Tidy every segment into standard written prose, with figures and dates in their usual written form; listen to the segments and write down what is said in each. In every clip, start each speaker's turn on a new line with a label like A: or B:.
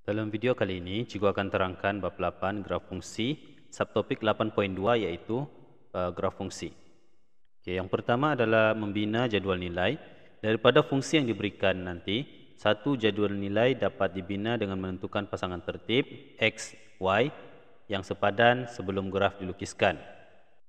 A: Dalam video kali ini, Cikgu akan terangkan bab 8 graf fungsi, subtopik 8.2 yaitu graf fungsi. Okey, yang pertama adalah membina jadual nilai. Daripada fungsi yang diberikan nanti, satu jadual nilai dapat dibina dengan menentukan pasangan tertib X, Y yang sepadan sebelum graf dilukiskan.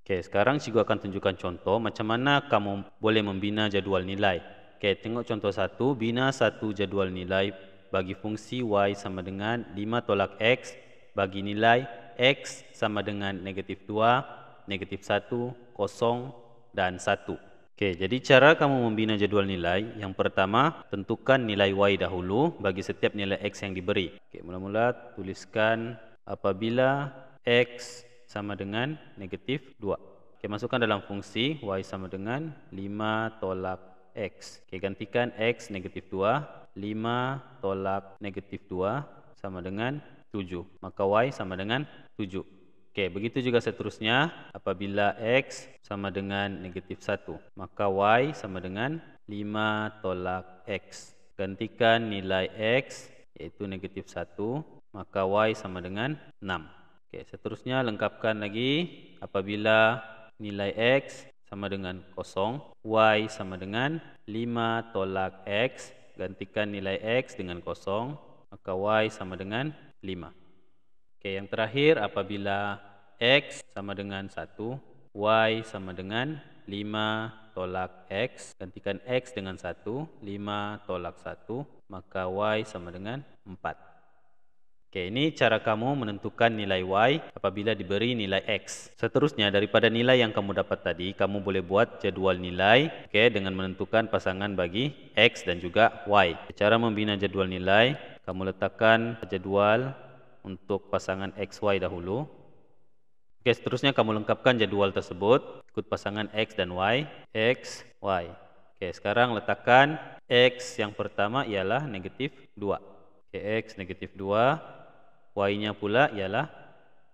A: Okey, sekarang Cikgu akan tunjukkan contoh macam mana kamu boleh membina jadual nilai. Okey, tengok contoh 1, bina satu jadual nilai bagi fungsi y sama dengan 5 tolak x bagi nilai x sama dengan negatif 2, negatif 1, kosong dan 1. Okey, jadi cara kamu membina jadual nilai, yang pertama tentukan nilai y dahulu bagi setiap nilai x yang diberi. Okey, mula-mula tuliskan apabila x sama dengan negatif 2. Okey, masukkan dalam fungsi y sama dengan 5 tolak x. Okey, gantikan x negatif 2. 5 tolak negatif 2 sama dengan 7. Maka y sama dengan 7. Okey, begitu juga seterusnya. Apabila x sama dengan negatif 1, maka y sama dengan 5 tolak x. Gantikan nilai x iaitu negatif 1, maka y sama dengan 6. Okey, seterusnya lengkapkan lagi. Apabila nilai x sama dengan 0, y sama dengan 5 tolak x. Gantikan nilai x dengan 0, maka y sama dengan 5. Okey, yang terakhir apabila x sama dengan 1, y sama dengan 5 tolak x. Gantikan x dengan 1, 5 tolak 1, maka y sama dengan 4. Okey, ini cara kamu menentukan nilai y apabila diberi nilai x. Seterusnya, daripada nilai yang kamu dapat tadi, kamu boleh buat jadual nilai dengan menentukan pasangan bagi x dan juga y. Cara membina jadual nilai, kamu letakkan jadual untuk pasangan x, y dahulu. Okey, seterusnya kamu lengkapkan jadual tersebut ikut pasangan x dan y, x, y. Okey, sekarang letakkan x yang pertama ialah negatif 2. Okey, x negatif 2. Y-nya pula ialah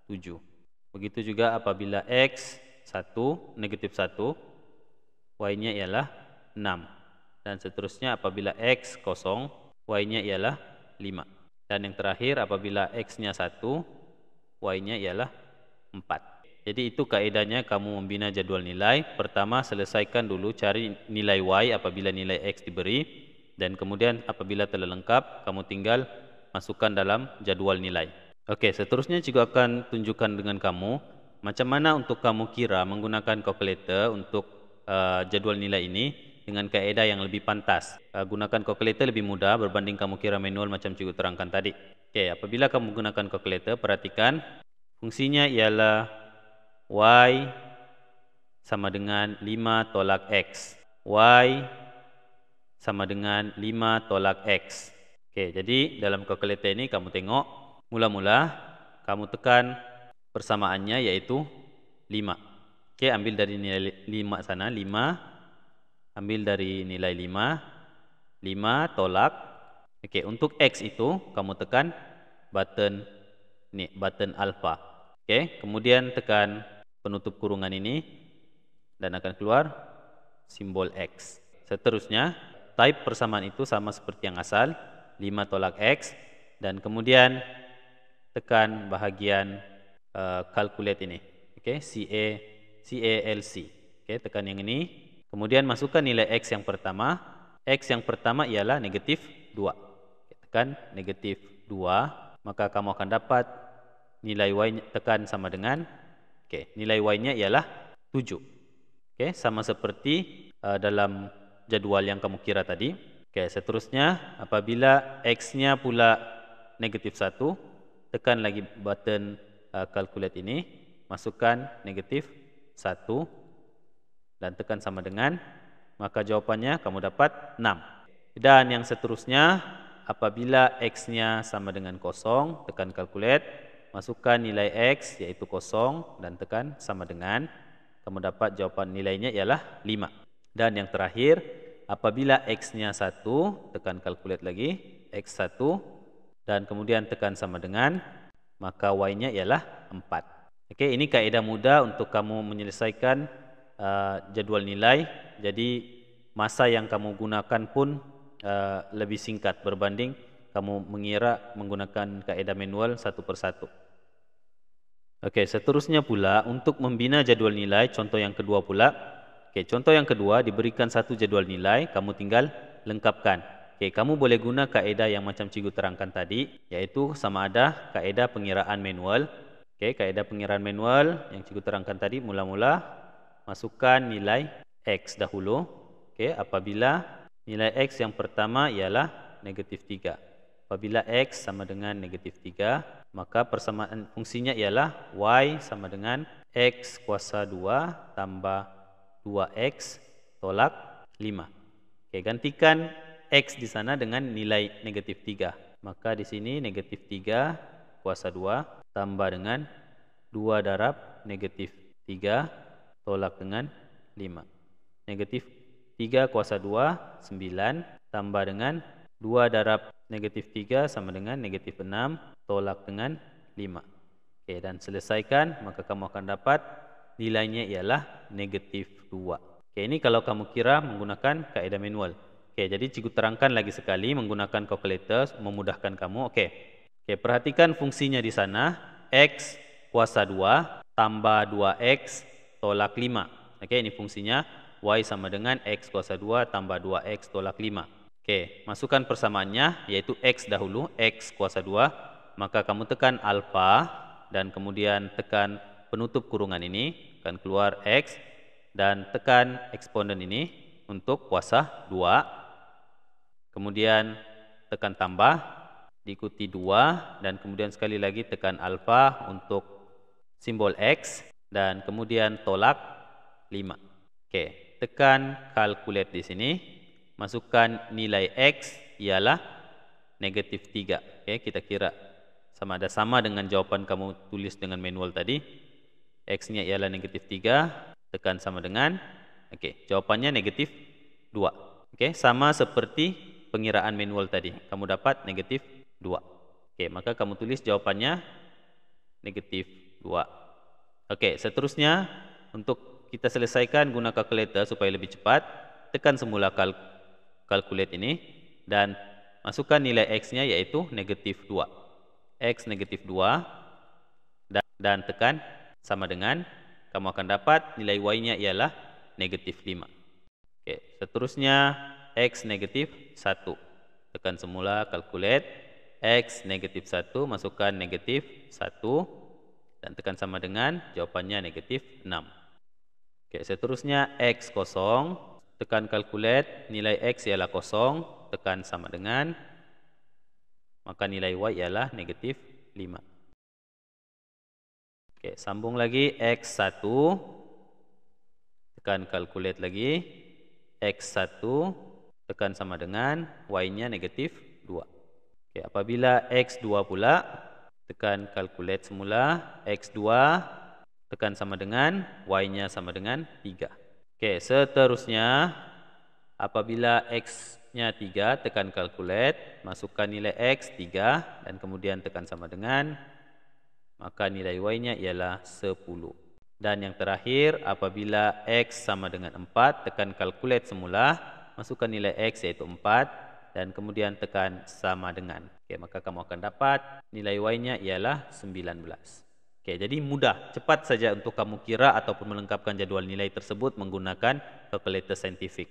A: 7. Begitu juga apabila x 1, negatif 1, Y-nya ialah 6. Dan seterusnya apabila x 0, Y-nya ialah 5. Dan yang terakhir apabila x-nya 1, Y-nya ialah 4. Jadi itu kaedahnya kamu membina jadual nilai. Pertama, selesaikan dulu cari nilai Y apabila nilai x diberi. Dan kemudian apabila telah lengkap, kamu tinggal masukkan dalam jadual nilai. Okey, seterusnya cikgu akan tunjukkan dengan kamu macam mana untuk kamu kira menggunakan kalkulator untuk jadual nilai ini dengan kaedah yang lebih pantas. Gunakan kalkulator lebih mudah berbanding kamu kira manual macam cikgu terangkan tadi. Okey, apabila kamu menggunakan kalkulator, perhatikan fungsinya ialah y sama dengan 5 tolak x. Y sama dengan 5 tolak x. Okey, jadi dalam kalkulator ini kamu tengok, mula-mula kamu tekan persamaannya yaitu 5. Okey, ambil dari nilai 5 sana, 5. Ambil dari nilai 5. 5 tolak. Okey, untuk x itu kamu tekan button ni, button alpha. Okey, kemudian tekan penutup kurungan ini dan akan keluar simbol x. Seterusnya, type persamaan itu sama seperti yang asal, 5 tolak x, dan kemudian tekan bahagian calculate ini. Okey, CALC. Okey, tekan yang ini. Kemudian masukkan nilai x yang pertama. X yang pertama ialah negatif 2. Okey, tekan negatif 2, maka kamu akan dapat nilai y tekan sama dengan nilai y-nya ialah 7. Okey, sama seperti dalam jadual yang kamu kira tadi. Okey, seterusnya apabila x-nya pula negatif 1, tekan lagi button calculate ini, masukkan negatif 1 dan tekan sama dengan, maka jawapannya kamu dapat 6. Dan yang seterusnya apabila x-nya sama dengan 0, tekan calculate, masukkan nilai x yaitu 0 dan tekan sama dengan, kamu dapat jawapan nilainya ialah 5. Dan yang terakhir, apabila x-nya 1, tekan calculate lagi, x1, dan kemudian tekan sama dengan, maka y-nya ialah 4. Okey, ini kaedah mudah untuk kamu menyelesaikan jadual nilai. Jadi masa yang kamu gunakan pun lebih singkat berbanding kamu mengira menggunakan kaidah manual satu persatu. Oke, seterusnya pula untuk membina jadwal nilai, contoh yang kedua pula. Oke, contoh yang kedua diberikan satu jadwal nilai, kamu tinggal lengkapkan. Oke, kamu boleh guna kaidah yang macam cikgu terangkan tadi, yaitu sama ada kaidah pengiraan manual. Oke, kaidah pengiraan manual yang cikgu terangkan tadi, mula-mula masukkan nilai X dahulu. Oke, apabila nilai X yang pertama ialah negatif 3. Apabila X sama dengan negatif 3, maka persamaan fungsinya ialah Y sama dengan X kuasa 2 tambah 2X tolak 5. Oke, gantikan X di sana dengan nilai negatif 3. Maka di sini negatif 3 kuasa 2 tambah dengan 2 darab negatif 3 tolak dengan 5. Negatif 3 kuasa 2, 9, tambah dengan 2 darab negatif 3 sama dengan negatif 6, tolak dengan 5. Oke, dan selesaikan, maka kamu akan dapat nilainya ialah negatif 2. Oke, ini kalau kamu kira menggunakan kaidah manual. Oke, jadi cikgu terangkan lagi sekali menggunakan calculator memudahkan kamu. Oke, perhatikan fungsinya di sana. X kuasa 2 tambah 2X tolak 5. Oke, ini fungsinya. Y sama dengan X kuasa 2 tambah 2X tolak 5. Oke, masukkan persamaannya, yaitu X dahulu, X kuasa 2. Maka kamu tekan alfa, dan kemudian tekan penutup kurungan ini, akan keluar X, dan tekan eksponen ini untuk kuasa 2. Kemudian tekan tambah, diikuti 2, dan kemudian sekali lagi tekan alfa untuk simbol X, dan kemudian tolak 5. Oke, tekan calculate di sini. Masukkan nilai X ialah negatif 3. Oke, kita kira sama dengan jawaban kamu tulis dengan manual tadi. X-nya ialah negatif 3. Tekan sama dengan. Oke, jawabannya negatif 2. Oke, sama seperti pengiraan manual tadi. Kamu dapat negatif 2. Oke, maka kamu tulis jawabannya negatif 2. Oke, seterusnya untuk kita selesaikan guna calculator supaya lebih cepat. Tekan semula calculate ini dan masukkan nilai X-nya yaitu negatif 2. X negatif 2 dan tekan sama dengan, kamu akan dapat nilai Y-nya ialah negatif 5. Oke, seterusnya X negatif 1. Tekan semula calculate. X negatif 1, masukkan negatif 1 dan tekan sama dengan, jawabannya negatif 6. Oke, seterusnya X kosong. Tekan calculate, nilai X ialah 0, tekan sama dengan, maka nilai Y ialah negatif 5. Oke, sambung lagi X1, tekan calculate lagi, X1, tekan sama dengan, Y-nya negatif 2. Oke, apabila X2 pula, tekan calculate semula, X2, tekan sama dengan, Y-nya sama dengan 3. Oke, seterusnya apabila X-nya 3, tekan calculate, masukkan nilai X 3 dan kemudian tekan sama dengan, maka nilai Y-nya ialah 10. Dan yang terakhir, apabila X sama dengan 4, tekan calculate semula, masukkan nilai X yaitu 4 dan kemudian tekan sama dengan. Oke, maka kamu akan dapat nilai Y-nya ialah 19. Oke, jadi mudah, cepat saja untuk kamu kira ataupun melengkapkan jadwal nilai tersebut menggunakan kalkulator saintifik.